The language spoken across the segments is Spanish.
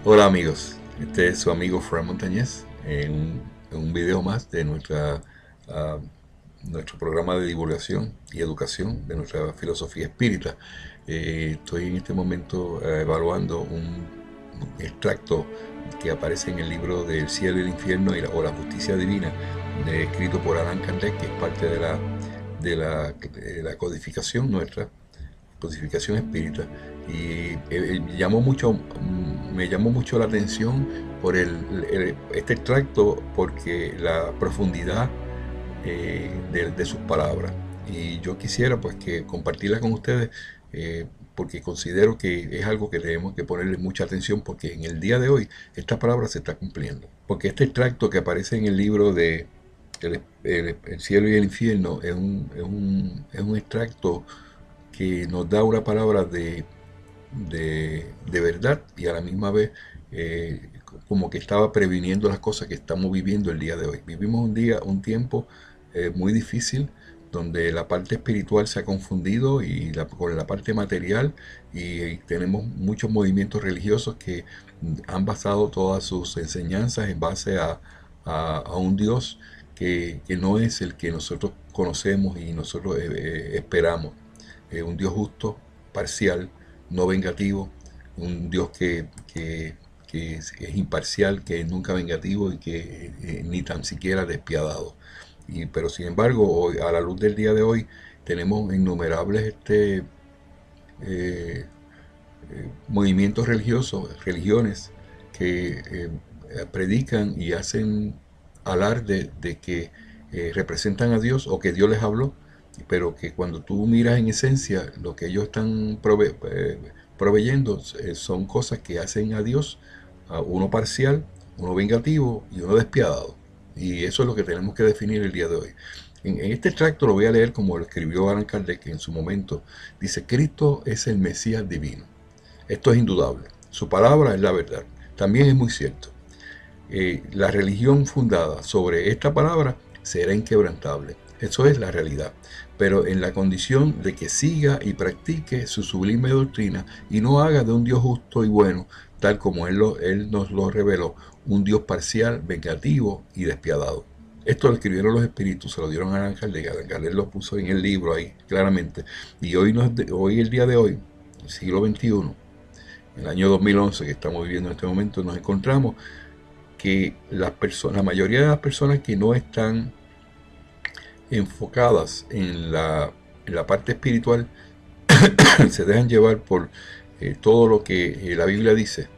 Hola amigos, este es su amigo Fran Montañez en un video más de ah, nuestro programa de divulgación y educación de nuestra filosofía espírita. Estoy en este momento evaluando un extracto que aparece en el libro del cielo y el infierno o la justicia divina, escrito por Allan Kardec, que es parte de la codificación nuestra, codificación espírita. Y me llamó mucho la atención por este extracto, porque la profundidad de sus palabras. Y yo quisiera pues que compartirla con ustedes, porque considero que es algo que tenemos que ponerle mucha atención, porque en el día de hoy esta palabra se está cumpliendo. Porque este extracto que aparece en el libro de el cielo y el infierno es un extracto que nos da una palabra de verdad, y a la misma vez como que estaba previniendo las cosas que estamos viviendo el día de hoy. Vivimos un tiempo muy difícil, donde la parte espiritual se ha confundido con la parte material, y tenemos muchos movimientos religiosos que han basado todas sus enseñanzas en base a un Dios que no es el que nosotros conocemos y nosotros esperamos. Un Dios justo, parcial, no vengativo, un Dios que es imparcial, que es nunca vengativo y que ni tan siquiera despiadado. Pero sin embargo, hoy, a la luz del día de hoy, tenemos innumerables eh, movimientos religiosos, religiones que predican y hacen alarde de que representan a Dios, o que Dios les habló, pero que cuando tú miras en esencia lo que ellos están proveyendo son cosas que hacen a Dios, a uno parcial, uno vengativo y uno despiadado. Y eso es lo que tenemos que definir el día de hoy. En este extracto lo voy a leer como lo escribió Allan Kardec en su momento. Dice: Cristo es el Mesías divino. Esto es indudable. Su palabra es la verdad. También es muy cierto. La religión fundada sobre esta palabra será inquebrantable. Eso es la realidad. Pero en la condición de que siga y practique su sublime doctrina, y no haga de un Dios justo y bueno, tal como Él nos lo reveló, un Dios parcial, vengativo y despiadado. Esto lo escribieron los espíritus, se lo dieron a Ángel de Ángel lo puso en el libro ahí claramente. Y hoy, el día de hoy, el siglo XXI, en el año 2011 que estamos viviendo en este momento, nos encontramos que la mayoría de las personas que no están enfocadas en la parte espiritual, se dejan llevar por todo lo que la Biblia dice,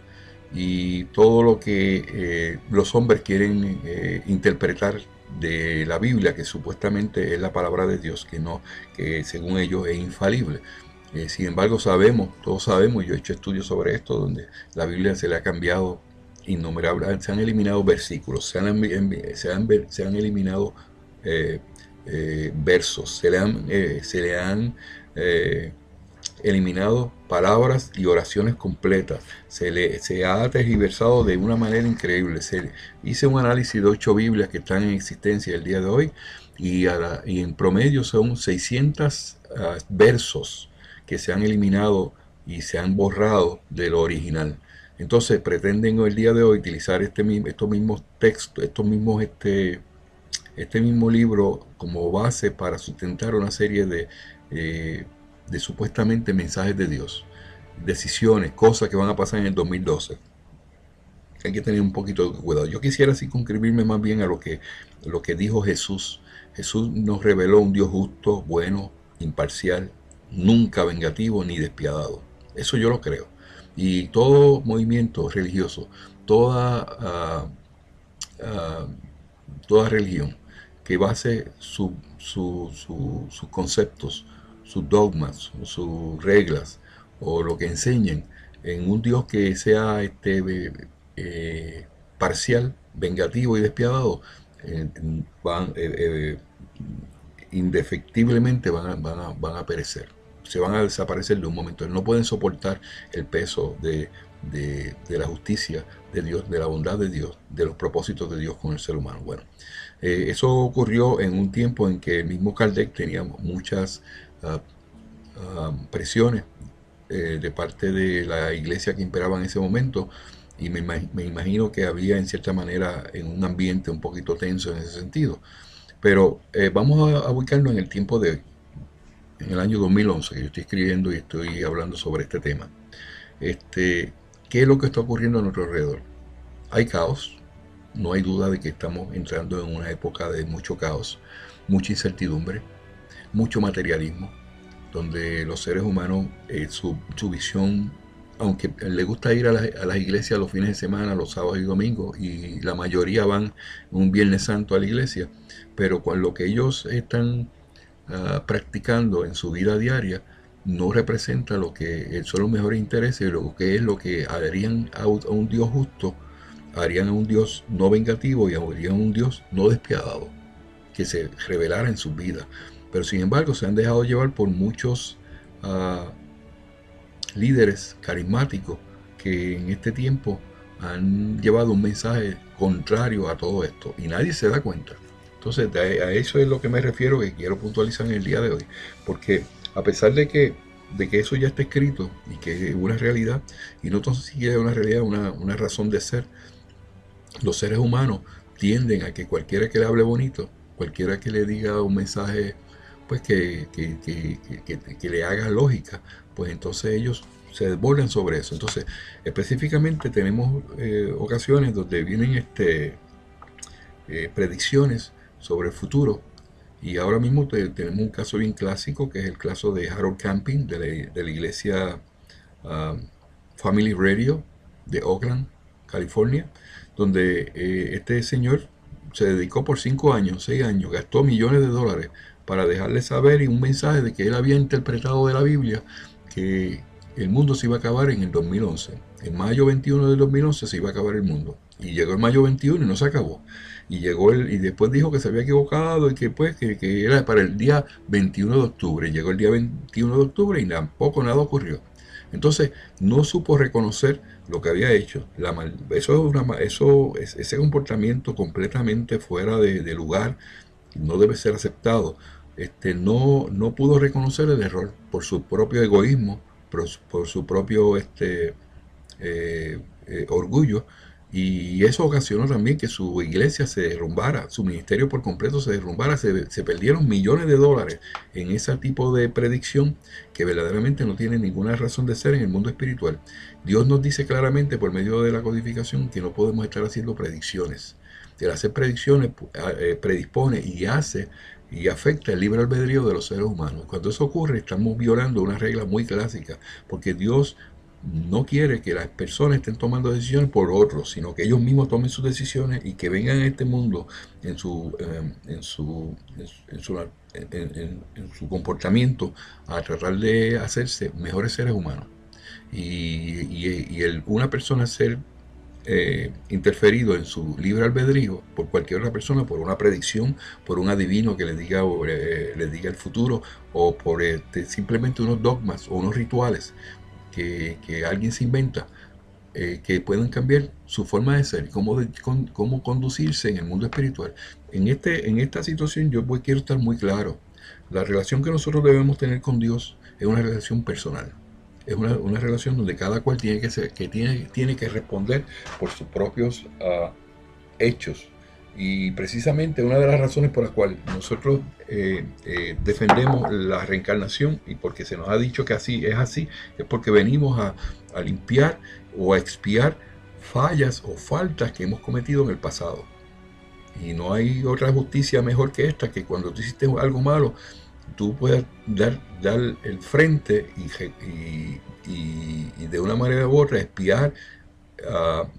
y todo lo que los hombres quieren interpretar de la Biblia, que supuestamente es la palabra de Dios, que según ellos es infalible. Sin embargo, todos sabemos, yo he hecho estudios sobre esto, donde la Biblia se le ha cambiado innumerables, se han eliminado versículos, se han eliminado eh, versos, se le han eh, eliminado palabras y oraciones completas, se ha tergiversado de una manera increíble. Hice un análisis de 8 Biblias que están en existencia el día de hoy, y en promedio son 600 versos que se han eliminado y se han borrado de lo original. Entonces pretenden el día de hoy utilizar estos mismos textos, este mismo libro como base para sustentar una serie eh, de supuestamente mensajes de Dios, decisiones, cosas que van a pasar en el 2012. Hay que tener un poquito de cuidado. Yo quisiera circunscribirme más bien a lo que dijo Jesús. Jesús nos reveló un Dios justo, bueno, imparcial, nunca vengativo ni despiadado. Eso yo lo creo. Y todo movimiento religioso, toda, uh, toda religión que base sus conceptos, sus dogmas, sus reglas, o lo que enseñen en un Dios que sea parcial, vengativo y despiadado, eh, van, indefectiblemente van a perecer, se van a desaparecer de un momento. No pueden soportar el peso de la justicia de Dios, de la bondad de Dios, de los propósitos de Dios con el ser humano. Bueno, eso ocurrió en un tiempo en que el mismo Kardec tenía muchas uh, presiones de parte de la iglesia que imperaba en ese momento, y me imagino que había en cierta manera en un ambiente un poquito tenso en ese sentido. Pero vamos a ubicarnos en el tiempo de hoy, en el año 2011, que yo estoy escribiendo y estoy hablando sobre este tema. Este, ¿Qué es lo que está ocurriendo a nuestro alrededor? Hay caos, no hay duda de que estamos entrando en una época de mucho caos, mucha incertidumbre, mucho materialismo, donde los seres humanos, su visión, aunque le gusta ir a las iglesias los fines de semana, los sábados y domingos, y la mayoría van un Viernes Santo a la iglesia, pero con lo que ellos están practicando en su vida diaria no representa lo que son los mejores intereses, lo que es lo que harían a un Dios justo, harían a un Dios no vengativo y harían a un Dios no despiadado, que se revelara en sus vidas. Pero sin embargo se han dejado llevar por muchos uh, líderes carismáticos que en este tiempo han llevado un mensaje contrario a todo esto y nadie se da cuenta. Entonces a eso es lo que me refiero, que quiero puntualizar en el día de hoy, porque a pesar de que eso ya está escrito y que es una realidad, y no tan siquiera una realidad, una razón de ser, los seres humanos tienden a que cualquiera que le hable bonito, cualquiera que le diga un mensaje pues que le haga lógica, pues entonces ellos se desbordan sobre eso. Entonces, específicamente tenemos ocasiones donde vienen predicciones sobre el futuro. Y ahora mismo tenemos un caso bien clásico, que es el caso de Harold Camping, de la iglesia uh, Family Radio de Oakland, California, donde este señor se dedicó por 5 años, 6 años, gastó millones de dólares para dejarle saber y un mensaje de que él había interpretado de la Biblia que el mundo se iba a acabar en el 2011. En mayo 21 del 2011 se iba a acabar el mundo. Y llegó el mayo 21 y no se acabó. Y llegó y después dijo que se había equivocado y que pues que era para el día 21 de octubre. Llegó el día 21 de octubre y tampoco nada ocurrió. Entonces no supo reconocer lo que había hecho. Ese comportamiento completamente fuera de lugar no debe ser aceptado. No pudo reconocer el error por su propio egoísmo, por su propio orgullo, y eso ocasionó también que su iglesia se derrumbara, su ministerio por completo se derrumbara, se perdieron millones de dólares en ese tipo de predicción que verdaderamente no tiene ninguna razón de ser en el mundo espiritual. Dios nos dice claramente por medio de la codificación que no podemos estar haciendo predicciones. El hacer predicciones predispone y hace y afecta el libre albedrío de los seres humanos. Cuando eso ocurre, estamos violando una regla muy clásica, porque Dios no quiere que las personas estén tomando decisiones por otros, sino que ellos mismos tomen sus decisiones y que vengan a este mundo en su comportamiento a tratar de hacerse mejores seres humanos. Una persona ser interferido en su libre albedrío por cualquier otra persona, por una predicción, por un adivino que le diga el futuro, o por simplemente unos dogmas o unos rituales que alguien se inventa, que pueden cambiar su forma de ser, cómo conducirse en el mundo espiritual. En esta situación quiero estar muy claro. La relación que nosotros debemos tener con Dios es una relación personal. Es una relación donde cada cual tiene que responder por sus propios hechos. Y precisamente una de las razones por las cuales nosotros defendemos la reencarnación, y porque se nos ha dicho que así, es porque venimos a limpiar o a expiar fallas o faltas que hemos cometido en el pasado. Y no hay otra justicia mejor que esta, que cuando tú hiciste algo malo, tú puedas dar el frente y de una manera u otra expiar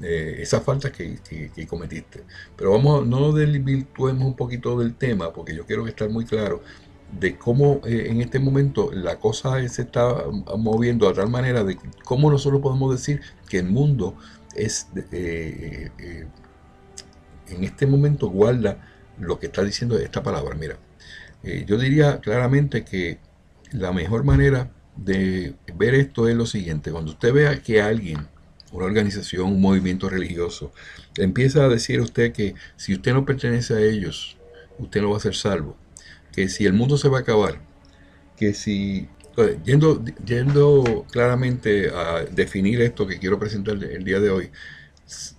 esas faltas que cometiste. Pero no desvirtuemos un poquito del tema, porque yo quiero estar muy claro de cómo en este momento la cosa se está moviendo a tal manera de cómo nosotros podemos decir que el mundo es en este momento guarda lo que está diciendo esta palabra. Mira, yo diría claramente que la mejor manera de ver esto es lo siguiente: cuando usted vea que alguien, una organización, un movimiento religioso, empieza a decir a usted que si usted no pertenece a ellos, usted no va a ser salvo, que si el mundo se va a acabar, que si... Yendo claramente a definir esto que quiero presentar el día de hoy,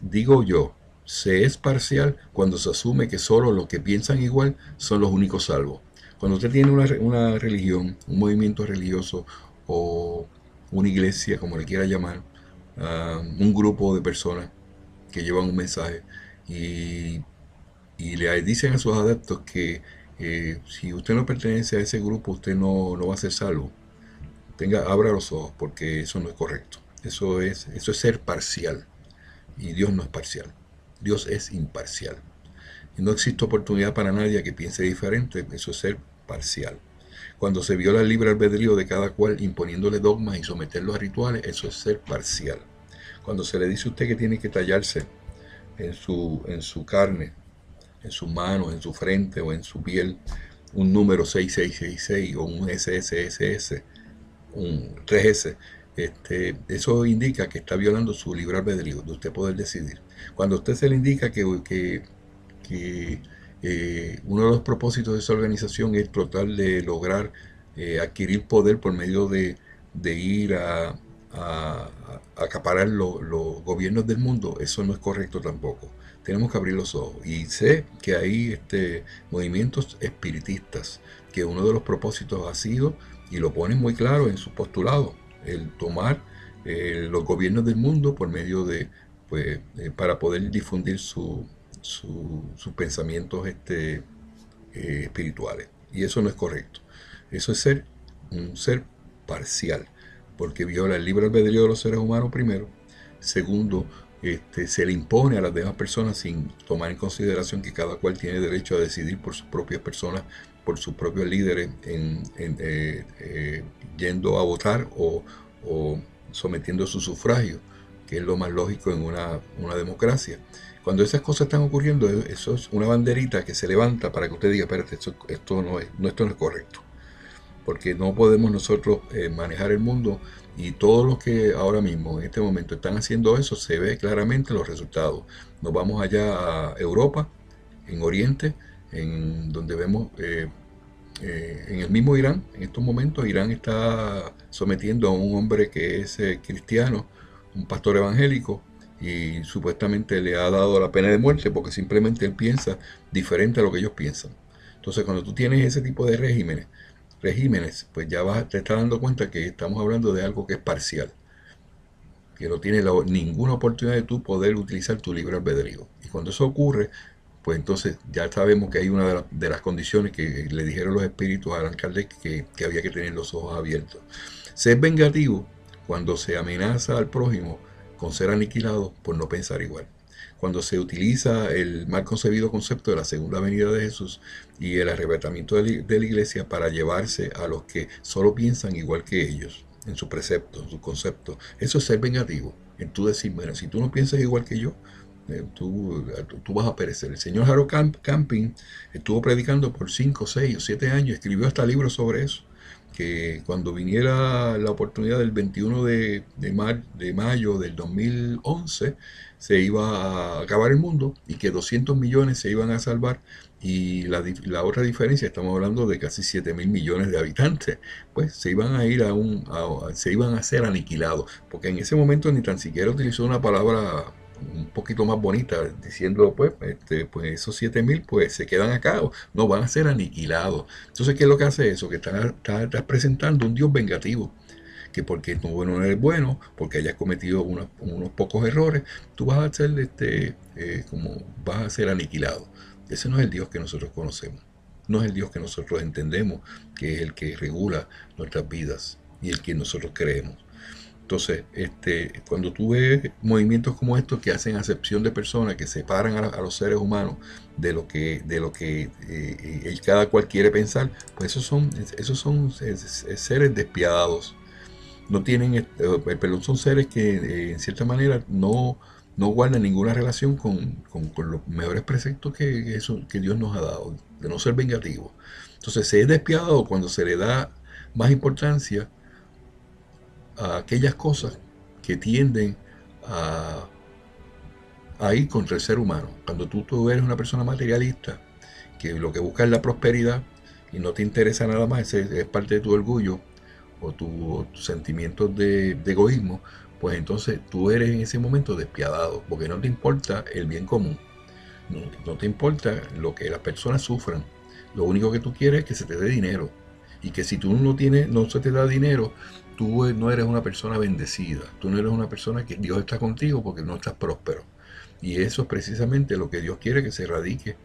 Digo yo, se es parcial cuando se asume que solo los que piensan igual son los únicos salvos. Cuando usted tiene una religión, un movimiento religioso o una iglesia, como le quiera llamar, un grupo de personas que llevan un mensaje y, y le dicen a sus adeptos que si usted no pertenece a ese grupo, usted no va a ser salvo. Abra los ojos porque eso no es correcto. Eso es ser parcial. Y Dios no es parcial. Dios es imparcial. Y no existe oportunidad para nadie que piense diferente. Eso es ser parcial. Cuando se viola el libre albedrío de cada cual imponiéndole dogmas y someterlos a rituales, eso es ser parcial. Cuando se le dice a usted que tiene que tallarse en su carne, en sus manos, en su frente o en su piel, un número 6666 o un SSSS, un 3S, eso indica que está violando su libre albedrío, de usted poder decidir. Cuando a usted se le indica que uno de los propósitos de esa organización es tratar de lograr adquirir poder por medio de ir a acaparar los gobiernos del mundo, eso no es correcto tampoco. Tenemos que abrir los ojos. Y sé que hay movimientos espiritistas, que uno de los propósitos ha sido, y lo ponen muy claro en su postulado, el tomar los gobiernos del mundo por medio para poder difundir sus pensamientos espirituales. Y eso no es correcto. Eso es un ser parcial, porque viola el libre albedrío de los seres humanos primero. Segundo, se le impone a las demás personas sin tomar en consideración que cada cual tiene derecho a decidir por sus propias personas, por sus propios líderes, yendo a votar o sometiendo su sufragio, que es lo más lógico en una democracia. Cuando esas cosas están ocurriendo, eso es una banderita que se levanta para que usted diga, espérate, esto no es correcto. Porque no podemos nosotros manejar el mundo, y todos los que ahora mismo, en este momento, están haciendo eso, se ve claramente los resultados. Nos vamos allá a Europa, en Oriente, en donde vemos en el mismo Irán, en estos momentos, Irán está sometiendo a un hombre que es cristiano, un pastor evangélico, y supuestamente le ha dado la pena de muerte porque simplemente él piensa diferente a lo que ellos piensan. Entonces, cuando tú tienes ese tipo de regímenes, pues ya te estás dando cuenta que estamos hablando de algo que es parcial, que no tiene ninguna oportunidad de tú poder utilizar tu libre albedrío. Y cuando eso ocurre, pues entonces ya sabemos que hay una de las condiciones que le dijeron los espíritus al alcalde que había que tener los ojos abiertos. Ser vengativo cuando se amenaza al prójimo con ser aniquilado por no pensar igual. Cuando se utiliza el mal concebido concepto de la segunda venida de Jesús y el arrebatamiento de la iglesia para llevarse a los que solo piensan igual que ellos, en su precepto, en su concepto. Eso es ser vengativo. En tú decir, bueno, si tú no piensas igual que yo, tú vas a perecer. El señor Harold Camping estuvo predicando por 5, 6 o 7 años, escribió hasta libros sobre eso, que cuando viniera la oportunidad del 21 de mayo del 2011 se iba a acabar el mundo y que 200 millones se iban a salvar, y la otra diferencia, estamos hablando de casi 7.000 millones de habitantes, pues se iban a ir se iban a ser aniquilados, porque en ese momento ni tan siquiera utilizó una palabra un poquito más bonita, diciendo pues esos 7.000 pues se quedan acá, no van a ser aniquilados. Entonces, ¿qué es lo que hace eso? Que estás presentando un Dios vengativo, que porque no eres bueno, porque hayas cometido unos pocos errores, tú vas a ser como vas a ser aniquilado. Ese no es el Dios que nosotros conocemos, no es el Dios que nosotros entendemos, que es el que regula nuestras vidas y el que nosotros creemos. Entonces, cuando tú ves movimientos como estos que hacen acepción de personas, que separan a los seres humanos de lo que cada cual quiere pensar, pues esos son seres despiadados. No tienen, perdón, son seres que en cierta manera no guardan ninguna relación con los mejores preceptos que Dios nos ha dado, de no ser vengativo. Entonces, se es despiadado cuando se le da más importancia a aquellas cosas que tienden a, a ir contra el ser humano. Cuando tú eres una persona materialista, que lo que busca es la prosperidad y no te interesa nada más, es parte de tu orgullo o tus sentimientos de egoísmo, pues entonces tú eres en ese momento despiadado, porque no te importa el bien común, no te importa lo que las personas sufran. Lo único que tú quieres es que se te dé dinero, y que si tú no se te da dinero, tú no eres una persona bendecida, tú no eres una persona que Dios está contigo porque no estás próspero. Y eso es precisamente lo que Dios quiere que se erradique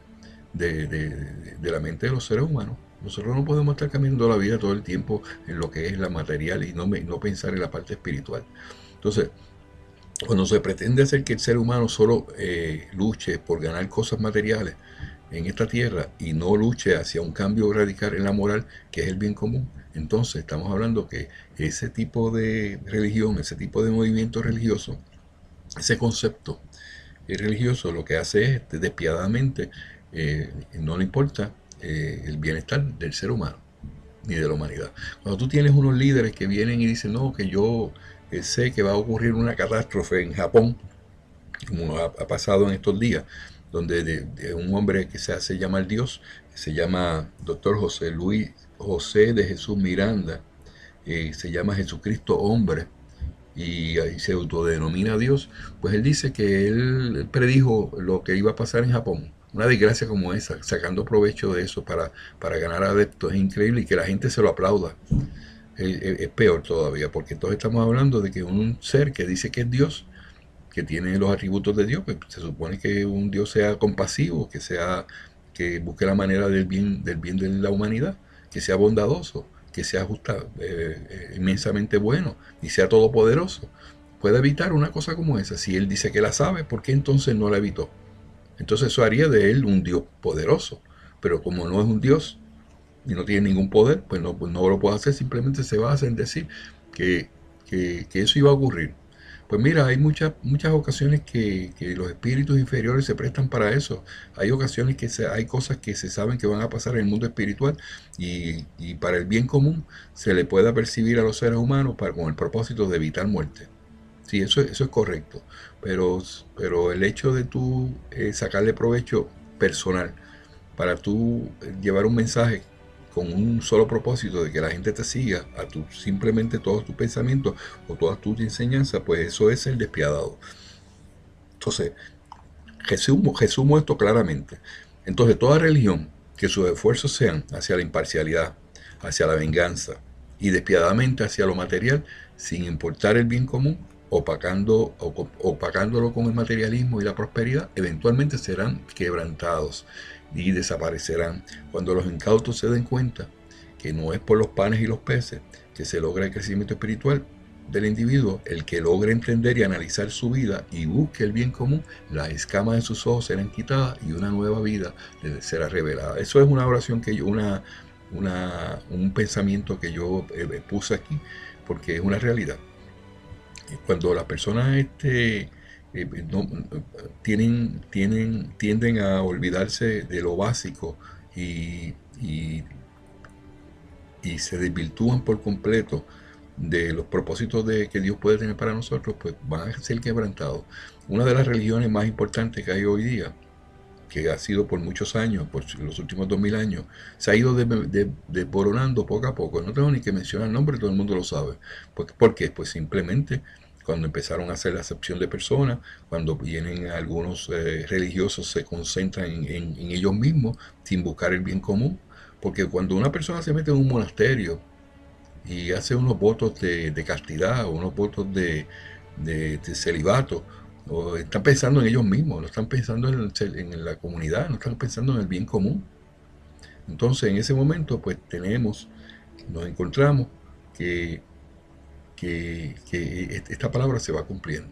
de la mente de los seres humanos. Nosotros no podemos estar cambiando la vida todo el tiempo en lo que es la material y no pensar en la parte espiritual. Entonces, cuando se pretende hacer que el ser humano solo luche por ganar cosas materiales en esta tierra y no luche hacia un cambio radical en la moral, que es el bien común, entonces estamos hablando que ese tipo de religión, ese tipo de movimiento religioso, ese concepto religioso lo que hace es despiadadamente, no le importa el bienestar del ser humano ni de la humanidad. Cuando tú tienes unos líderes que vienen y dicen, no, que yo sé que va a ocurrir una catástrofe en Japón, como ha pasado en estos días, donde de un hombre que se hace llamar Dios, se llama doctor José Luis José de Jesús Miranda, se llama Jesucristo hombre, y se autodenomina Dios, pues él dice que él predijo lo que iba a pasar en Japón. Una desgracia como esa, sacando provecho de eso para ganar adeptos, es increíble, y que la gente se lo aplauda. Es peor todavía, porque entonces estamos hablando de que un ser que dice que es Dios, que tiene los atributos de Dios, pues se supone que un Dios sea compasivo, que busque la manera del bien de la humanidad, que sea bondadoso, que sea inmensamente bueno y sea todopoderoso. Puede evitar una cosa como esa. Si él dice que la sabe, ¿por qué entonces no la evitó? Entonces eso haría de él un Dios poderoso. Pero como no es un Dios y no tiene ningún poder, pues no lo puede hacer. Simplemente se basa en decir que, que eso iba a ocurrir. Pues mira, hay muchas ocasiones que los espíritus inferiores se prestan para eso. Hay ocasiones hay cosas que se saben que van a pasar en el mundo espiritual, y para el bien común se le puede percibir a los seres humanos con el propósito de evitar muerte. Sí, eso es correcto. Pero el hecho de tú sacarle provecho personal para tú llevar un mensaje con un solo propósito de que la gente te siga simplemente todos tus pensamientos o todas tus enseñanzas, pues eso es el despiadado. Entonces, resumo esto claramente. Entonces, toda religión que sus esfuerzos sean hacia la imparcialidad, hacia la venganza y despiadadamente hacia lo material, sin importar el bien común, opacándolo con el materialismo y la prosperidad, eventualmente serán quebrantados y desaparecerán cuando los incautos se den cuenta que no es por los panes y los peces que se logra el crecimiento espiritual del individuo. El que logre entender y analizar su vida y busque el bien común, las escamas de sus ojos serán quitadas y una nueva vida le será revelada. Eso es una oración que un pensamiento que yo puse aquí, porque es una realidad. Cuando las personas tienden a olvidarse de lo básico, y, y, y se desvirtúan por completo de los propósitos que Dios puede tener para nosotros, pues van a ser quebrantados. Una de las religiones más importantes que hay hoy día, que ha sido por muchos años, por los últimos 2000 años, se ha ido desboronando poco a poco. No tengo ni que mencionar el nombre, todo el mundo lo sabe. ¿Por qué? Pues simplemente cuando empezaron a hacer la acepción de personas, cuando vienen algunos religiosos, se concentran en ellos mismos sin buscar el bien común. Porque cuando una persona se mete en un monasterio y hace unos votos de castidad, o unos votos de celibato, o están pensando en ellos mismos, no están pensando en la comunidad, no están pensando en el bien común. Entonces en ese momento pues nos encontramos que, que esta palabra se va cumpliendo.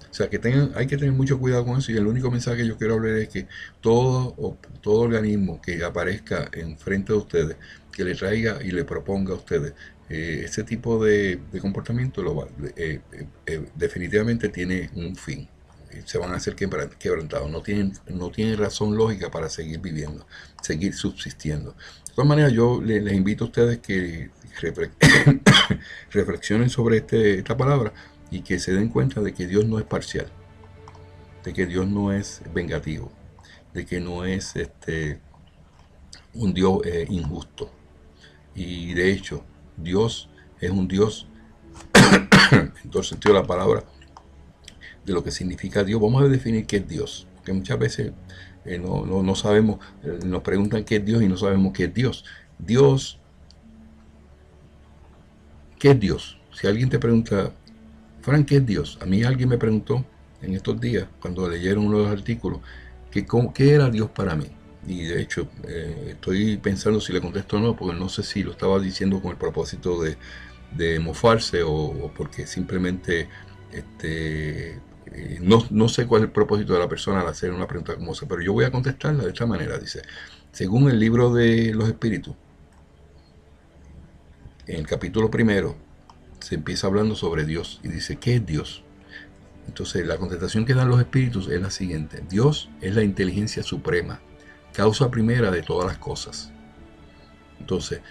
O sea, hay que tener mucho cuidado con eso, y el único mensaje que yo quiero hablar es que todo organismo que aparezca enfrente de ustedes, que le traiga y le proponga a ustedes ese tipo de comportamiento, definitivamente tiene un fin. Se van a hacer quebrantados, no tienen razón lógica para seguir viviendo, seguir subsistiendo. De todas maneras, yo les invito a ustedes que reflexionen sobre esta palabra, y que se den cuenta de que Dios no es parcial, de que Dios no es vengativo, de que no es un Dios injusto. Y de hecho, Dios es un Dios en todo el sentido de la palabra, de lo que significa Dios. Vamos a definir qué es Dios, porque muchas veces no sabemos, nos preguntan qué es Dios y no sabemos qué es Dios. Dios, ¿qué es Dios? Si alguien te pregunta, Frank, ¿qué es Dios? A mí alguien me preguntó en estos días, cuando leyeron uno de los artículos, ¿qué era Dios para mí? Y de hecho, estoy pensando si le contesto o no, porque no sé si lo estaba diciendo con el propósito de mofarse o porque simplemente no sé cuál es el propósito de la persona al hacer una pregunta como esa, pero yo voy a contestarla de esta manera. Dice, según el libro de los espíritus, en el capítulo primero, se empieza hablando sobre Dios y dice, ¿qué es Dios? Entonces la contestación que dan los espíritus es la siguiente: Dios es la inteligencia suprema, causa primera de todas las cosas. Entonces,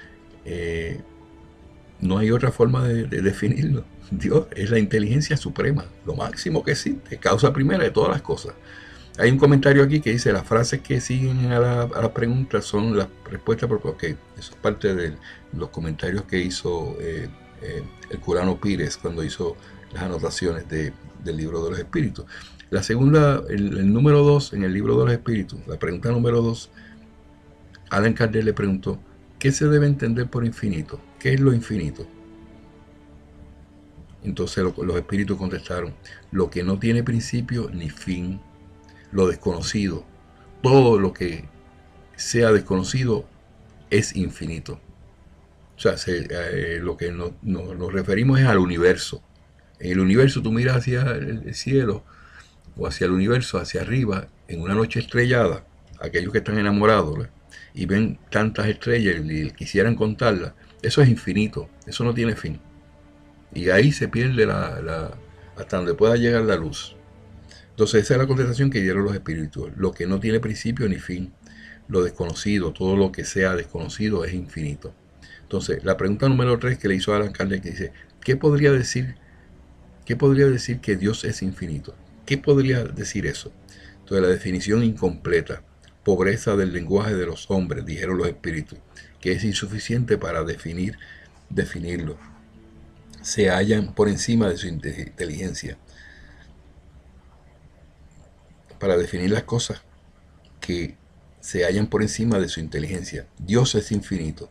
no hay otra forma de definirlo. Dios es la inteligencia suprema, lo máximo que existe, causa primera de todas las cosas. Hay un comentario aquí que dice, las frases que siguen a las preguntas son las respuestas, porque eso es parte de los comentarios que hizo el Curano Pires cuando hizo las anotaciones del libro de los espíritus. La segunda, el número 2 en el libro de los espíritus, la pregunta número 2, Allan Kardec le preguntó, ¿qué se debe entender por infinito? ¿Qué es lo infinito? Entonces los espíritus contestaron, lo que no tiene principio ni fin, lo desconocido. Todo lo que sea desconocido es infinito. O sea, lo que nos referimos es al universo. En el universo tú miras hacia el cielo o hacia el universo, hacia arriba, en una noche estrellada, aquellos que están enamorados, ¿verdad? Y ven tantas estrellas y quisieran contarlas, eso es infinito, eso no tiene fin. Y ahí se pierde hasta donde pueda llegar la luz. Entonces esa es la contestación que dieron los espíritus. Lo que no tiene principio ni fin, lo desconocido, todo lo que sea desconocido es infinito. Entonces la pregunta número 3 que le hizo Allan Kardec, que dice, ¿qué podría decir que Dios es infinito? ¿Qué podría decir eso? Entonces la definición incompleta, pobreza del lenguaje de los hombres, dijeron los espíritus, que es insuficiente para definirlo. Se hallan por encima de su inteligencia. Para definir las cosas que se hallan por encima de su inteligencia. Dios es infinito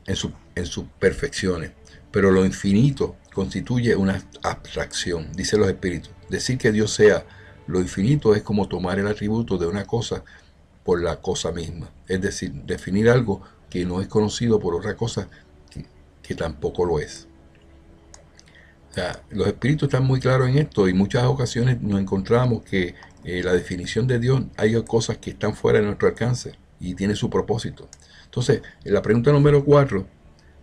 en sus perfecciones, pero lo infinito constituye una abstracción, dicen los espíritus. Decir que Dios sea lo infinito es como tomar el atributo de una cosa por la cosa misma, es decir, definir algo que no es conocido por otra cosa que tampoco lo es. O sea, los espíritus están muy claros en esto y en muchas ocasiones nos encontramos que la definición de Dios, hay cosas que están fuera de nuestro alcance y tiene su propósito. Entonces, la pregunta número 4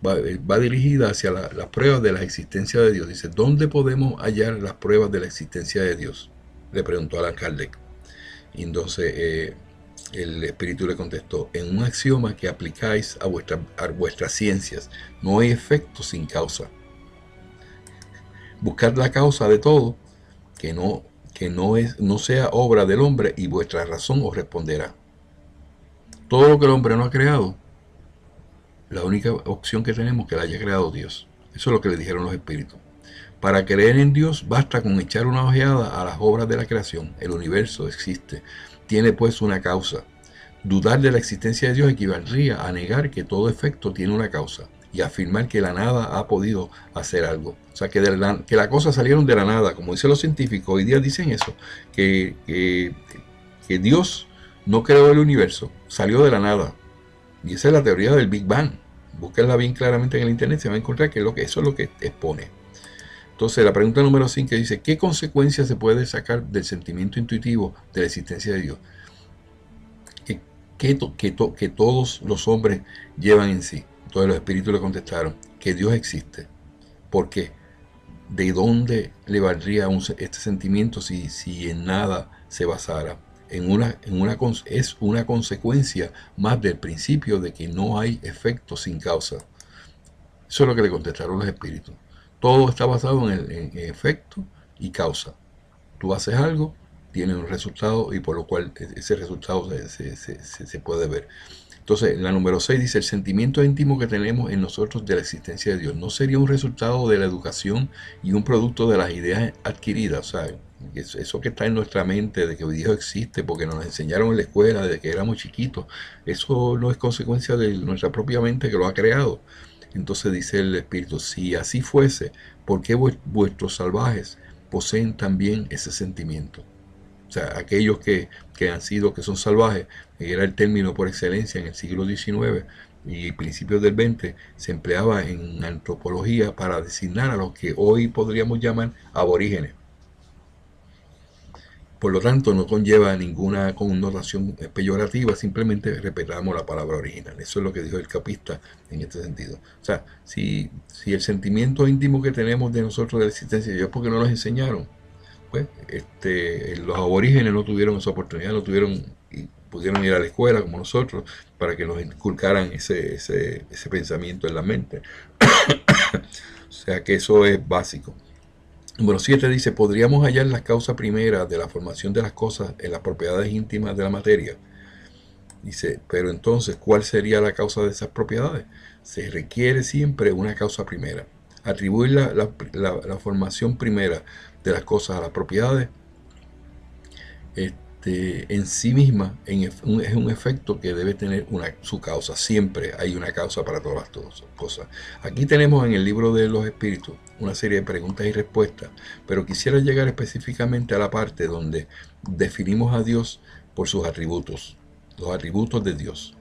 va dirigida hacia las pruebas de la existencia de Dios. Dice, ¿dónde podemos hallar las pruebas de la existencia de Dios? Le preguntó Allan Kardec. Y entonces el espíritu le contestó, en un axioma que aplicáis a vuestras ciencias, no hay efecto sin causa. Buscad la causa de todo, que no sea obra del hombre, y vuestra razón os responderá. Todo lo que el hombre no ha creado, la única opción que tenemos es que la haya creado Dios. Eso es lo que le dijeron los espíritus. Para creer en Dios basta con echar una ojeada a las obras de la creación. El universo existe, tiene pues una causa. Dudar de la existencia de Dios equivaldría a negar que todo efecto tiene una causa y afirmar que la nada ha podido hacer algo. O sea, que las cosas salieron de la nada, como dicen los científicos. Hoy día dicen eso, que Dios no creó el universo, salió de la nada. Y esa es la teoría del Big Bang. Búsquenla bien claramente en el internet, se va a encontrar que eso es lo que expone. Entonces la pregunta número 5 dice, ¿qué consecuencias se puede sacar del sentimiento intuitivo de la existencia de Dios? Que todos los hombres llevan en sí. Entonces los espíritus le contestaron, que Dios existe. ¿Por qué? ¿De dónde le valdría este sentimiento si en nada se basara? Es una consecuencia más del principio de que no hay efecto sin causa. Eso es lo que le contestaron los espíritus. Todo está basado en efecto y causa. Tú haces algo, tiene un resultado y por lo cual ese resultado se puede ver. Entonces, la número 6 dice, el sentimiento íntimo que tenemos en nosotros de la existencia de Dios no sería un resultado de la educación y un producto de las ideas adquiridas. O sea, eso que está en nuestra mente de que Dios existe porque nos enseñaron en la escuela desde que éramos chiquitos, eso no es consecuencia de nuestra propia mente que lo ha creado. Entonces dice el Espíritu, si así fuese, ¿por qué vuestros salvajes poseen también ese sentimiento? O sea, aquellos que que son salvajes, era el término por excelencia en el siglo XIX y principios del XX, se empleaba en antropología para designar a los que hoy podríamos llamar aborígenes. Por lo tanto, no conlleva ninguna connotación peyorativa, simplemente respetamos la palabra original. Eso es lo que dijo el capista en este sentido. O sea, si el sentimiento íntimo que tenemos de nosotros de la existencia de Dios es porque no nos enseñaron, pues los aborígenes no tuvieron esa oportunidad, no tuvieron y pudieron ir a la escuela como nosotros para que nos inculcaran ese pensamiento en la mente. O sea que eso es básico. Número 7 dice, podríamos hallar la causa primera de la formación de las cosas en las propiedades íntimas de la materia. Dice, pero entonces, ¿cuál sería la causa de esas propiedades? Se requiere siempre una causa primera. Atribuir la formación primera de las cosas a las propiedades en sí misma es un efecto que debe tener su causa. Siempre hay una causa para todas las cosas. Aquí tenemos en el libro de los espíritus una serie de preguntas y respuestas, pero quisiera llegar específicamente a la parte donde definimos a Dios por sus atributos, los atributos de Dios.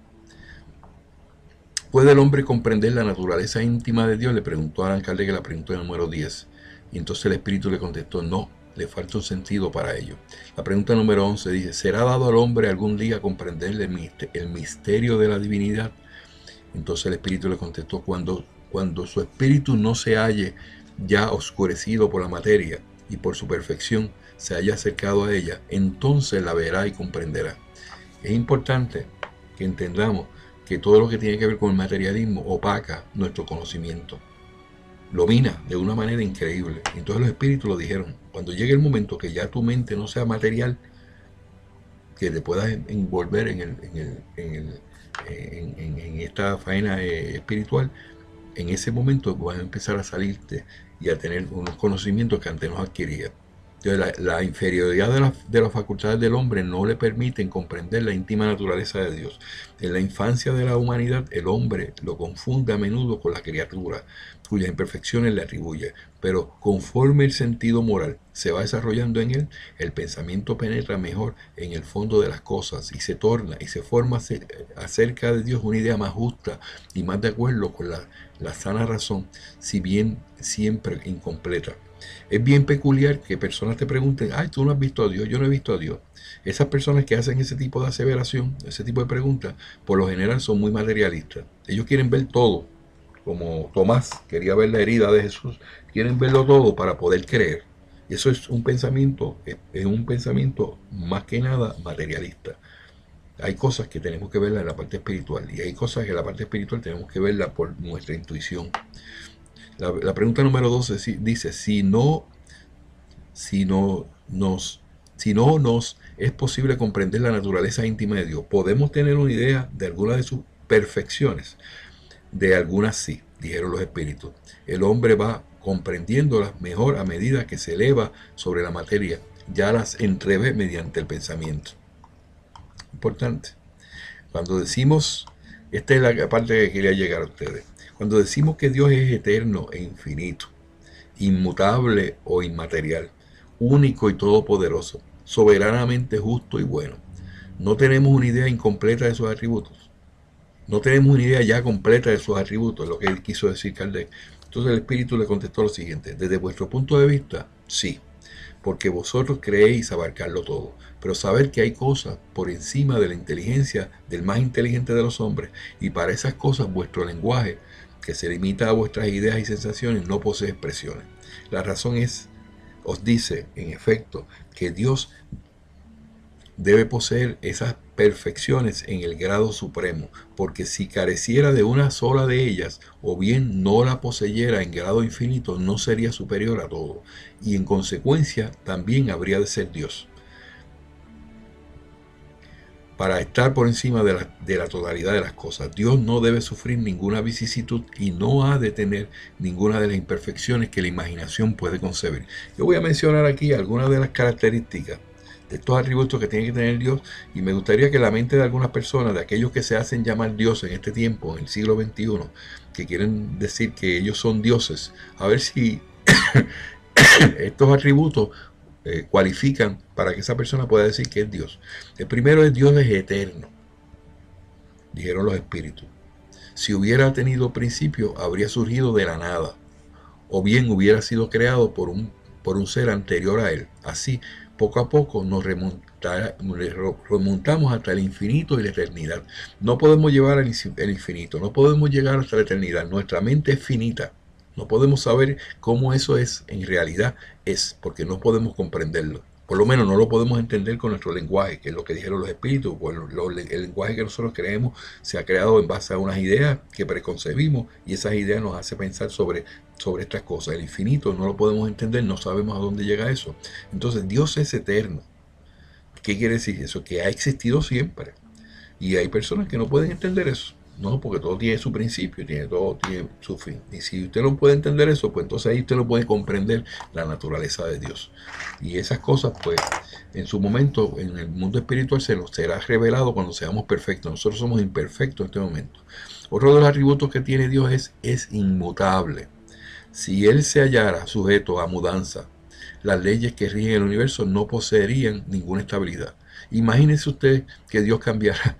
¿Puede el hombre comprender la naturaleza íntima de Dios? Le preguntó a Allan Kardec la pregunta número 10. Y entonces el espíritu le contestó, no, le falta un sentido para ello. La pregunta número 11 dice, ¿será dado al hombre algún día comprender el misterio de la divinidad? Entonces el espíritu le contestó, cuando su espíritu no se halle ya oscurecido por la materia y por su perfección se haya acercado a ella, entonces la verá y comprenderá. Es importante que entendamos que todo lo que tiene que ver con el materialismo opaca nuestro conocimiento. Lo mina de una manera increíble. Entonces los espíritus lo dijeron, cuando llegue el momento que ya tu mente no sea material, que te puedas envolver en esta faena espiritual, en ese momento vas a empezar a salirte y a tener unos conocimientos que antes no adquirías. Entonces, la inferioridad de las facultades del hombre no le permiten comprender la íntima naturaleza de Dios. En la infancia de la humanidad, el hombre lo confunde a menudo con la criatura, cuyas imperfecciones le atribuye. Pero conforme el sentido moral se va desarrollando en él, el pensamiento penetra mejor en el fondo de las cosas y se torna y se forma acerca de Dios una idea más justa y más de acuerdo con la sana razón, si bien siempre incompleta. Es bien peculiar que personas te pregunten, ay, tú no has visto a Dios, yo no he visto a Dios. Esas personas que hacen ese tipo de aseveración, ese tipo de preguntas, por lo general son muy materialistas. Ellos quieren ver todo, como Tomás quería ver la herida de Jesús, quieren verlo todo para poder creer. Y eso es un pensamiento más que nada materialista. Hay cosas que tenemos que verlas en la parte espiritual y hay cosas que en la parte espiritual tenemos que verlas por nuestra intuición. La pregunta número 12 dice, si no nos es posible comprender la naturaleza íntima de Dios, ¿podemos tener una idea de alguna de sus perfecciones? De algunas sí, dijeron los espíritus. El hombre va comprendiéndolas mejor a medida que se eleva sobre la materia, ya las entrevé mediante el pensamiento. Importante. Cuando decimos, esta es la parte que quería llegar a ustedes, cuando decimos que Dios es eterno e infinito, inmutable o inmaterial, único y todopoderoso, soberanamente justo y bueno, no tenemos una idea incompleta de sus atributos. No tenemos una idea ya completa de sus atributos, lo que quiso decir Kardec. Entonces el espíritu le contestó lo siguiente, desde vuestro punto de vista, sí, porque vosotros creéis abarcarlo todo, pero saber que hay cosas por encima de la inteligencia del más inteligente de los hombres, y para esas cosas vuestro lenguaje, que se limita a vuestras ideas y sensaciones, no posee expresiones. La razón os dice, en efecto, que Dios debe poseer esas perfecciones en el grado supremo, porque si careciera de una sola de ellas, o bien no la poseyera en grado infinito, no sería superior a todo, y en consecuencia también habría de ser Dios. para estar por encima de la totalidad de las cosas. Dios no debe sufrir ninguna vicisitud y no ha de tener ninguna de las imperfecciones que la imaginación puede concebir. Yo voy a mencionar aquí algunas de las características de estos atributos que tiene que tener Dios, y me gustaría que la mente de algunas personas, de aquellos que se hacen llamar Dios en este tiempo, en el siglo XXI, que quieren decir que ellos son dioses, a ver si estos atributos cualifican para que esa persona pueda decir que es Dios. El primero es: Dios es eterno, dijeron los espíritus. Si hubiera tenido principio, habría surgido de la nada, o bien hubiera sido creado por un ser anterior a él. Así, poco a poco nos remontamos hasta el infinito y la eternidad. No podemos llevar al infinito, no podemos llegar hasta la eternidad. Nuestra mente es finita. No podemos saber cómo eso es en realidad porque no podemos comprenderlo. Por lo menos no lo podemos entender con nuestro lenguaje, que es lo que dijeron los espíritus. Bueno, el lenguaje que nosotros creemos se ha creado en base a unas ideas que preconcebimos, y esas ideas nos hacen pensar sobre estas cosas. El infinito no lo podemos entender, no sabemos a dónde llega eso. Entonces Dios es eterno. ¿Qué quiere decir eso? Que ha existido siempre. Y hay personas que no pueden entender eso. No, porque todo tiene su principio, todo tiene su fin. Y si usted no puede entender eso, pues entonces ahí usted no puede comprender la naturaleza de Dios. Y esas cosas, pues, en su momento, en el mundo espiritual se nos será revelado cuando seamos perfectos. Nosotros somos imperfectos en este momento. Otro de los atributos que tiene Dios es inmutable. Si Él se hallara sujeto a mudanza, las leyes que rigen el universo no poseerían ninguna estabilidad. Imagínese usted que Dios cambiara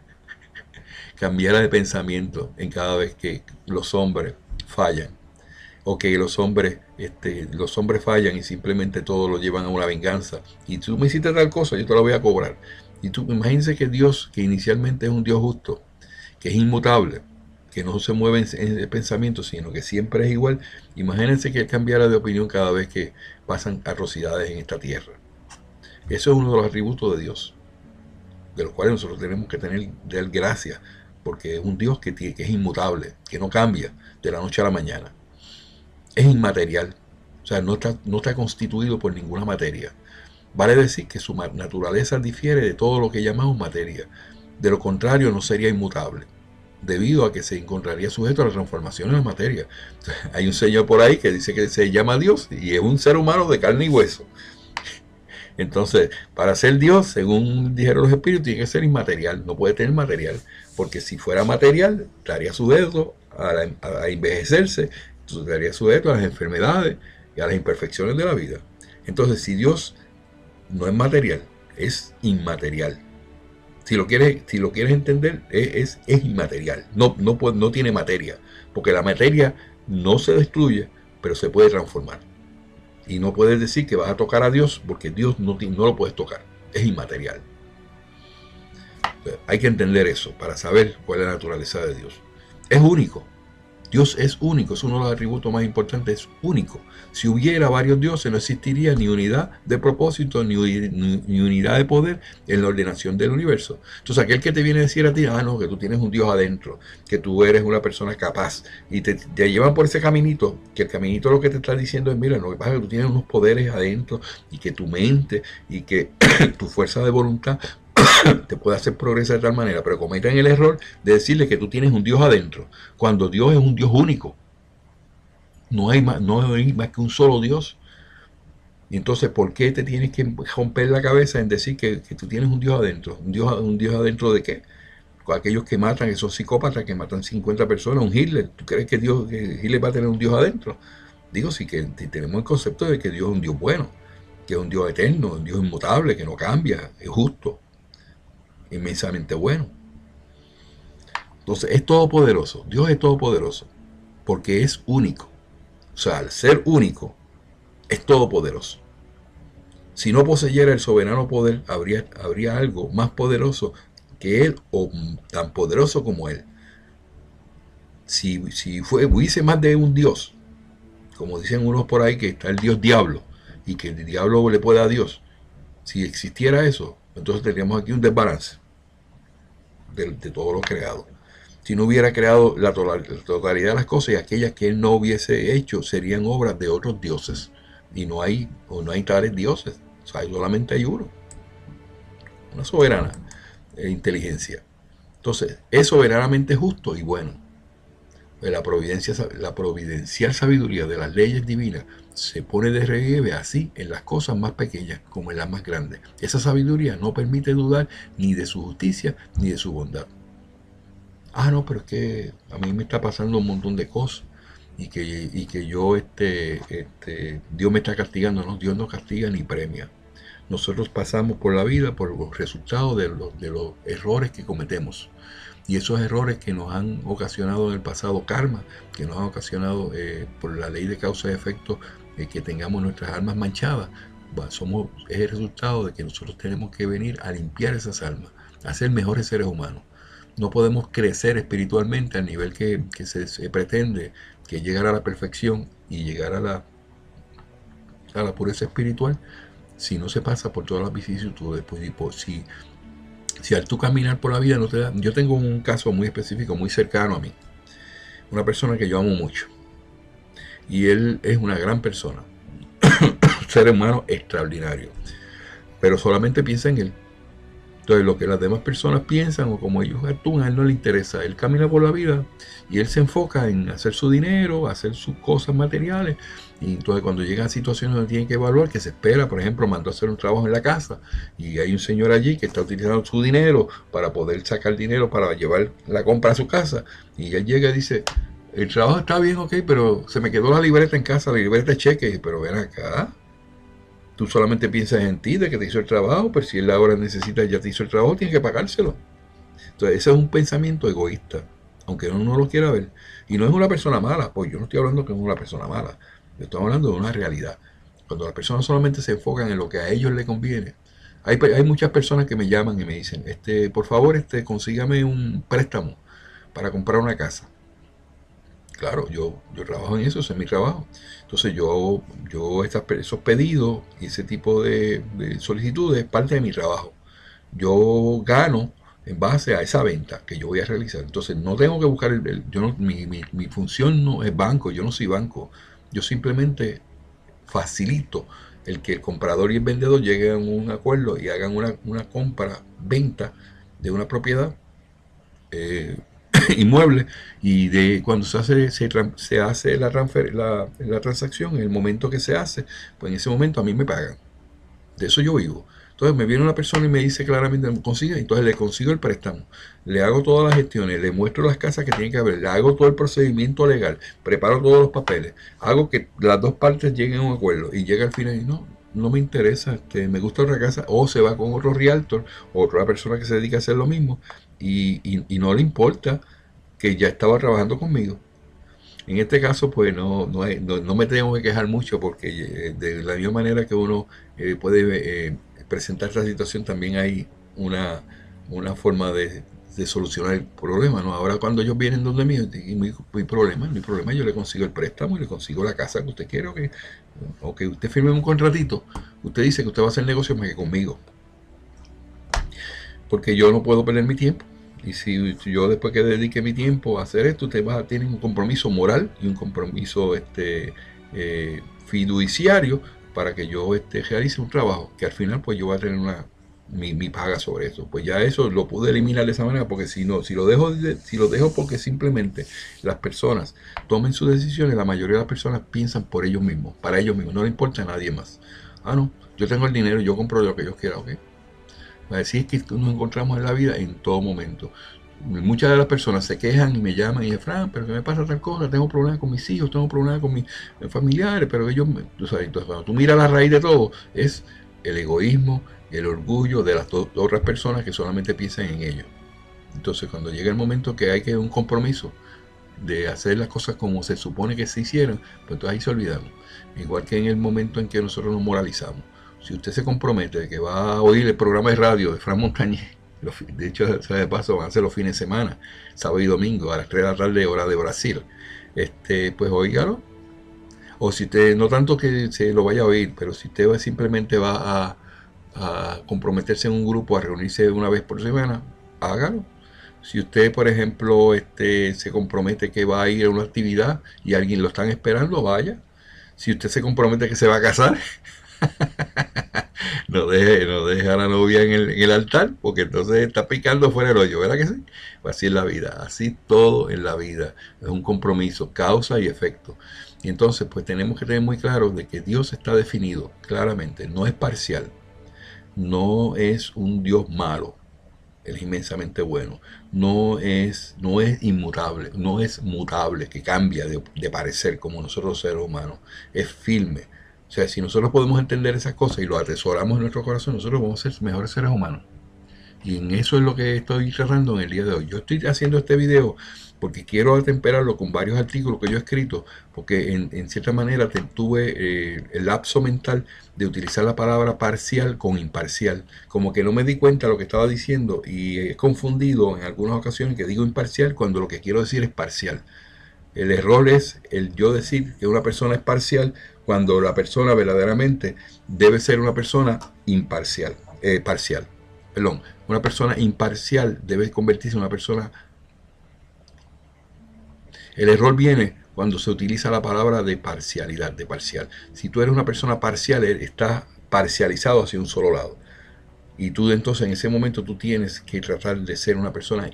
de pensamiento en cada vez que los hombres fallan, o que los hombres fallan y simplemente todo lo llevan a una venganza. Y tú me hiciste tal cosa, yo te la voy a cobrar. Y tú imagínense que Dios, que inicialmente es un Dios justo, que es inmutable, que no se mueve en el pensamiento, sino que siempre es igual. Imagínense que Él cambiara de opinión cada vez que pasan atrocidades en esta tierra. Eso es uno de los atributos de Dios, de los cuales nosotros tenemos que tener de Él gracias, porque es un Dios que es inmutable, que no cambia de la noche a la mañana. Es inmaterial, o sea, no está constituido por ninguna materia. Vale decir que su naturaleza difiere de todo lo que llamamos materia. De lo contrario, no sería inmutable, debido a que se encontraría sujeto a la transformación en la materia. O sea, hay un señor por ahí que dice que se llama Dios y es un ser humano de carne y hueso. Entonces, para ser Dios, según dijeron los espíritus, tiene que ser inmaterial, no puede tener material, porque si fuera material, estaría sujeto a envejecerse, estaría sujeto a las enfermedades y a las imperfecciones de la vida. Entonces, si Dios no es material, es inmaterial. Si lo quieres entender, es inmaterial, no tiene materia, porque la materia no se destruye, pero se puede transformar. Y no puedes decir que vas a tocar a Dios, porque Dios no lo puedes tocar, es inmaterial. Hay que entender eso para saber cuál es la naturaleza de Dios. Es único. Dios es único, es uno de los atributos más importantes, es único. Si hubiera varios dioses, no existiría ni unidad de propósito, ni unidad de poder en la ordenación del universo. Entonces, aquel que te viene a decir a ti, no, que tú tienes un Dios adentro, que tú eres una persona capaz, y te llevan por ese caminito, que el caminito lo que te está diciendo es: mira, lo que pasa es que tú tienes unos poderes adentro, y que tu mente, y que tu fuerza de voluntad te puede hacer progresar de tal manera, pero cometen el error de decirle que tú tienes un Dios adentro, cuando Dios es un Dios único. No hay más que un solo Dios. Y entonces, ¿por qué te tienes que romper la cabeza en decir que tú tienes un Dios adentro? ¿Un Dios adentro de qué? Aquellos que matan, esos psicópatas que matan 50 personas, un Hitler. ¿Tú crees que Hitler va a tener un Dios adentro? Digo, sí, que tenemos el concepto de que Dios es un Dios bueno, que es un Dios eterno, un Dios inmutable, que no cambia, es justo, inmensamente bueno. Entonces es todopoderoso. Dios es todopoderoso porque es único. O sea, al ser único, es todopoderoso. Si no poseyera el soberano poder, habría algo más poderoso que Él, o tan poderoso como Él. Si hubiese más de un Dios, como dicen unos por ahí, que está el Dios diablo, y que el diablo le puede a Dios, si existiera eso, entonces tendríamos aquí un desbalance de todo lo creado. Si no hubiera creado la totalidad de las cosas, y aquellas que Él no hubiese hecho serían obras de otros dioses, y no hay tales dioses. O sea, solamente hay uno, una soberana. inteligencia. Entonces, es soberanamente justo y bueno. La providencial sabiduría de las leyes divinas se pone de relieve así en las cosas más pequeñas como en las más grandes. Esa sabiduría no permite dudar ni de su justicia ni de su bondad. Ah, no, pero es que a mí me está pasando un montón de cosas y que yo, Dios me está castigando. No, Dios no castiga ni premia. Nosotros pasamos por la vida por los resultados de los errores que cometemos. Y esos errores que nos han ocasionado en el pasado karma, que nos han ocasionado por la ley de causa y efecto, que tengamos nuestras almas manchadas, es el resultado de que nosotros tenemos que venir a limpiar esas almas, a ser mejores seres humanos. No podemos crecer espiritualmente al nivel que se pretende, que llegar a la perfección y llegar a la pureza espiritual, si no se pasa por todas las vicisitudes. Pues, si al tú caminar por la vida no te da... Yo tengo un caso muy específico, muy cercano a mí. Una persona que yo amo mucho. Y él es una gran persona. Un ser humano extraordinario. Pero solamente piensa en él. Entonces lo que las demás personas piensan o como ellos actúan, a él no le interesa. Él camina por la vida y él se enfoca en hacer su dinero, hacer sus cosas materiales. Y entonces cuando llegan a situaciones donde tienen que evaluar, que se espera, por ejemplo, mandó a hacer un trabajo en la casa y hay un señor allí que está utilizando su dinero para poder sacar dinero para llevar la compra a su casa. Y él llega y dice, el trabajo está bien, ok, pero se me quedó la libreta en casa, la libreta de cheques. Pero ven acá, tú solamente piensas en ti, de que te hizo el trabajo, pero si él ahora necesita, ya te hizo el trabajo, tienes que pagárselo. Entonces ese es un pensamiento egoísta, aunque uno no lo quiera ver. Y no es una persona mala, pues yo no estoy hablando que es una persona mala, yo estoy hablando de una realidad. Cuando las personas solamente se enfocan en lo que a ellos les conviene. Hay muchas personas que me llaman y me dicen, por favor, consígame un préstamo para comprar una casa. Claro, yo trabajo en eso, ese es mi trabajo. Entonces esos pedidos y ese tipo de solicitudes es parte de mi trabajo. Yo gano en base a esa venta que yo voy a realizar. Entonces no tengo que buscar yo no, mi función no es banco, yo no soy banco. Yo simplemente facilito el que el comprador y el vendedor lleguen a un acuerdo y hagan una compra-venta de una propiedad inmueble, y de cuando se hace la transacción, en el momento que se hace, pues en ese momento a mí me pagan. De eso yo vivo. Entonces me viene una persona y me dice claramente, consigue, entonces le consigo el préstamo, le hago todas las gestiones, le muestro las casas que tiene que haber, le hago todo el procedimiento legal, preparo todos los papeles, hago que las dos partes lleguen a un acuerdo y llega al final y no me interesa, me gusta otra casa, o se va con otro realtor, otra persona que se dedica a hacer lo mismo, y no le importa que ya estaba trabajando conmigo. En este caso, pues no me tengo que quejar mucho porque de la misma manera que uno puede presentar esta situación, también hay una forma de solucionar el problema, ¿no? Ahora cuando ellos vienen donde mí, y mi problema, yo le consigo el préstamo y le consigo la casa que usted quiere, o que usted firme un contratito. Usted dice que usted va a hacer negocio más que conmigo, porque yo no puedo perder mi tiempo. Y si yo después que dedique mi tiempo a hacer esto, usted va a tener un compromiso moral y un compromiso fiduciario para que yo realice un trabajo, que al final pues yo voy a tener mi paga sobre eso. Pues ya eso lo pude eliminar de esa manera, porque si lo dejo porque simplemente las personas tomen sus decisiones, la mayoría de las personas piensan por ellos mismos, para ellos mismos, no le importa a nadie más. Ah, no, yo tengo el dinero, yo compro lo que yo quiera, ok. Así es que nos encontramos en la vida en todo momento. Muchas de las personas se quejan y me llaman y dicen, Fran, pero ¿qué me pasa tal cosa? Tengo problemas con mis hijos, tengo problemas con mis familiares, pero ellos, entonces cuando tú miras la raíz de todo, es el egoísmo, el orgullo de las otras personas que solamente piensan en ellos. Entonces cuando llega el momento que hay que un compromiso de hacer las cosas como se supone que se hicieran, pues entonces ahí se olvidan. Igual que en el momento en que nosotros nos moralizamos. Si usted se compromete de que va a oír el programa de radio de Fran Montañez, de hecho, de paso, van a ser los fines de semana, sábado y domingo, a las 3 de la tarde, hora de Brasil, pues oígalo. O si usted, no tanto que se lo vaya a oír, pero si usted simplemente va a comprometerse en un grupo, a reunirse una vez por semana, hágalo. Si usted, por ejemplo, se compromete que va a ir a una actividad y alguien lo están esperando, vaya. Si usted se compromete que se va a casar, no deje a la novia en el altar, porque entonces está picando fuera del hoyo, ¿verdad que sí? Pues así es la vida, así todo en la vida, es un compromiso, causa y efecto. Y entonces pues tenemos que tener muy claro de que Dios está definido claramente, no es parcial, no es un Dios malo, él es inmensamente bueno, no es inmutable, no es mutable, que cambia de parecer como nosotros los seres humanos, es firme. O sea, si nosotros podemos entender esas cosas y lo atesoramos en nuestro corazón, nosotros vamos a ser mejores seres humanos. Y en eso es lo que estoy tratando en el día de hoy. Yo estoy haciendo este video porque quiero atemperarlo con varios artículos que yo he escrito, porque en cierta manera tuve el lapso mental de utilizar la palabra parcial con imparcial. Como que no me di cuenta de lo que estaba diciendo y he confundido en algunas ocasiones que digo imparcial cuando lo que quiero decir es parcial. El error es el yo decir que una persona es parcial cuando la persona verdaderamente debe ser una persona imparcial, parcial. Perdón, una persona imparcial debe convertirse en una persona. El error viene cuando se utiliza la palabra de parcialidad, de parcial. Si tú eres una persona parcial, estás parcializado hacia un solo lado. Y tú entonces en ese momento tú tienes que tratar de ser una persona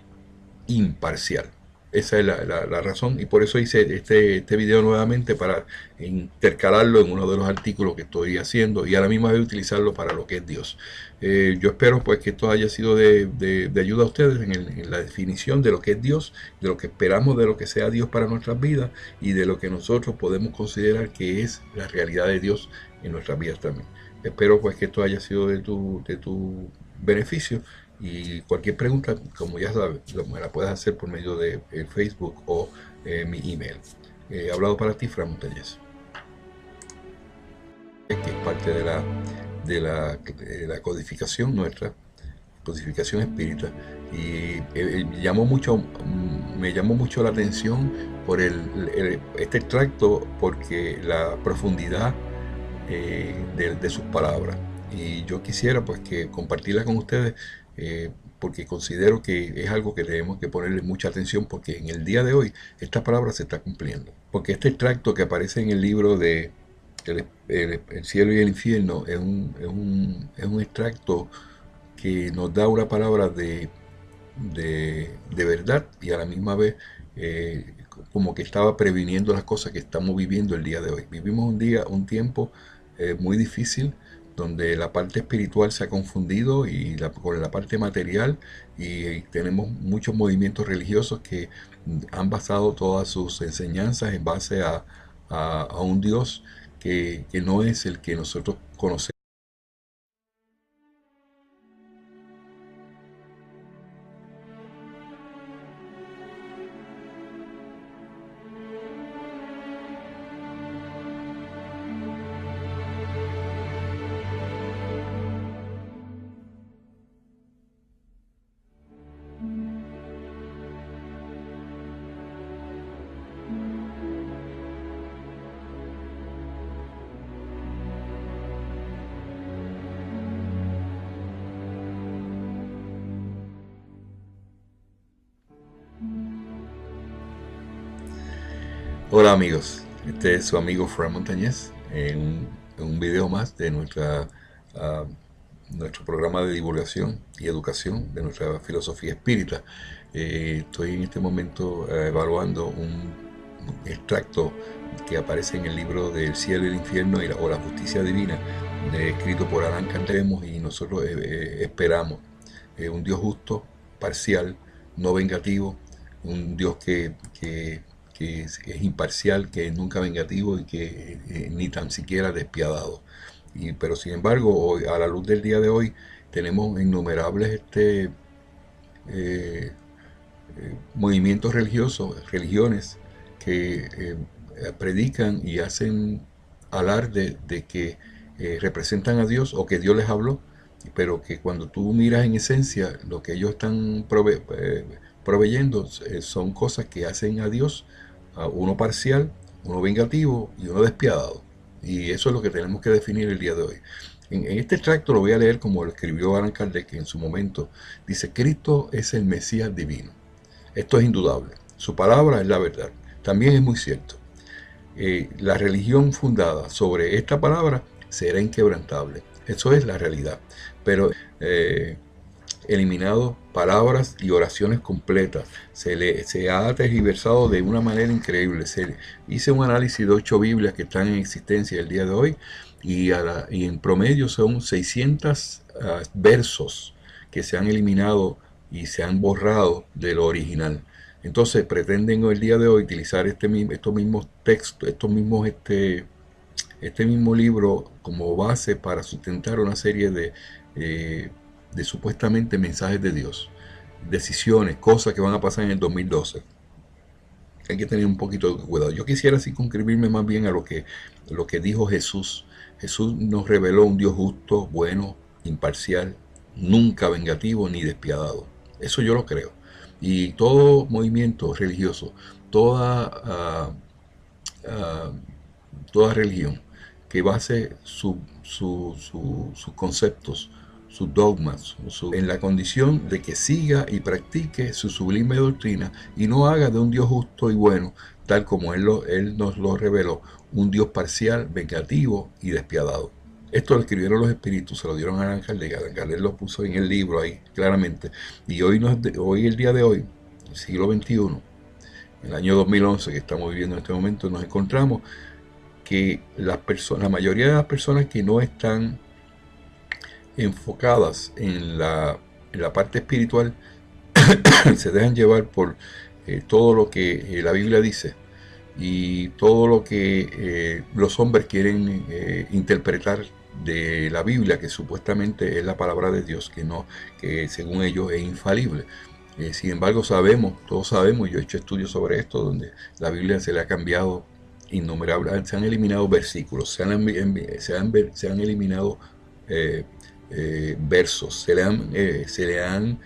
imparcial. Esa es la razón y por eso hice este video nuevamente para intercalarlo en uno de los artículos que estoy haciendo y a la misma vez utilizarlo para lo que es Dios. Yo espero pues que esto haya sido de ayuda a ustedes en la definición de lo que es Dios, de lo que esperamos de lo que sea Dios para nuestras vidas y de lo que nosotros podemos considerar que es la realidad de Dios en nuestras vidas también. Espero pues que esto haya sido de tu beneficio. Y cualquier pregunta, como ya sabes, me la puedes hacer por medio de Facebook o mi email. He hablado para ti, Fran Montañez, que es parte de la codificación nuestra, codificación espírita. Y me llamó mucho la atención por este extracto, porque la profundidad de sus palabras. Y yo quisiera pues que compartirla con ustedes porque considero que es algo que tenemos que ponerle mucha atención porque en el día de hoy esta palabra se está cumpliendo. Porque este extracto que aparece en el libro de el cielo y el infierno es un extracto que nos da una palabra de verdad y a la misma vez como que estaba previniendo las cosas que estamos viviendo el día de hoy. Vivimos un tiempo muy difícil donde la parte espiritual se ha confundido con la parte material y tenemos muchos movimientos religiosos que han basado todas sus enseñanzas en base a un Dios que no es el que nosotros conocemos. Hola amigos, este es su amigo Fran Montañez en un video más de ah, nuestro programa de divulgación y educación de nuestra filosofía espírita. Estoy en este momento evaluando un extracto que aparece en el libro del cielo y el infierno o la justicia divina, escrito por Alan Candemos, y nosotros esperamos un Dios justo, parcial, no vengativo, un Dios que es imparcial, que es nunca vengativo y que ni tan siquiera despiadado. Pero sin embargo, hoy, a la luz del día de hoy, tenemos innumerables eh, movimientos religiosos, religiones que predican y hacen alarde de que representan a Dios o que Dios les habló, pero que cuando tú miras en esencia lo que ellos están proveyendo son cosas que hacen a Dios, a uno parcial, uno vengativo y uno despiadado. Y eso es lo que tenemos que definir el día de hoy. En este extracto lo voy a leer como lo escribió Allan Kardec en su momento. Dice: Cristo es el Mesías divino. Esto es indudable. Su palabra es la verdad. También es muy cierto. La religión fundada sobre esta palabra será inquebrantable. Eso es la realidad. Pero eliminado palabras y oraciones completas. Se ha tergiversado de una manera increíble. Hice un análisis de 8 Biblias que están en existencia el día de hoy y en promedio son 600 versos que se han eliminado y se han borrado de lo original. Entonces pretenden el día de hoy utilizar estos mismos textos, este mismo libro como base para sustentar una serie de supuestamente mensajes de Dios, decisiones, cosas que van a pasar en el 2012. Hay que tener un poquito de cuidado. Yo quisiera circunscribirme más bien a lo que dijo Jesús. Jesús nos reveló un Dios justo, bueno, imparcial, nunca vengativo ni despiadado. Eso yo lo creo. Y todo movimiento religioso, toda religión que base sus conceptos, sus dogmas, en la condición de que siga y practique su sublime doctrina y no haga de un Dios justo y bueno, tal como Él nos lo reveló, un Dios parcial, vengativo y despiadado. Esto lo escribieron los espíritus, se lo dieron a Alan Kardec. Alan Kardec lo puso en el libro ahí, claramente. Y hoy el día de hoy, el siglo XXI, el año 2011 que estamos viviendo en este momento, nos encontramos que la mayoría de las personas que no están enfocadas en la parte espiritual se dejan llevar por todo lo que la Biblia dice y todo lo que los hombres quieren interpretar de la Biblia, que supuestamente es la palabra de Dios, que según ellos es infalible. Sin embargo, todos sabemos, yo he hecho estudios sobre esto, donde la Biblia se le ha cambiado innumerables, se han eliminado versículos, se han eliminado versos, se le han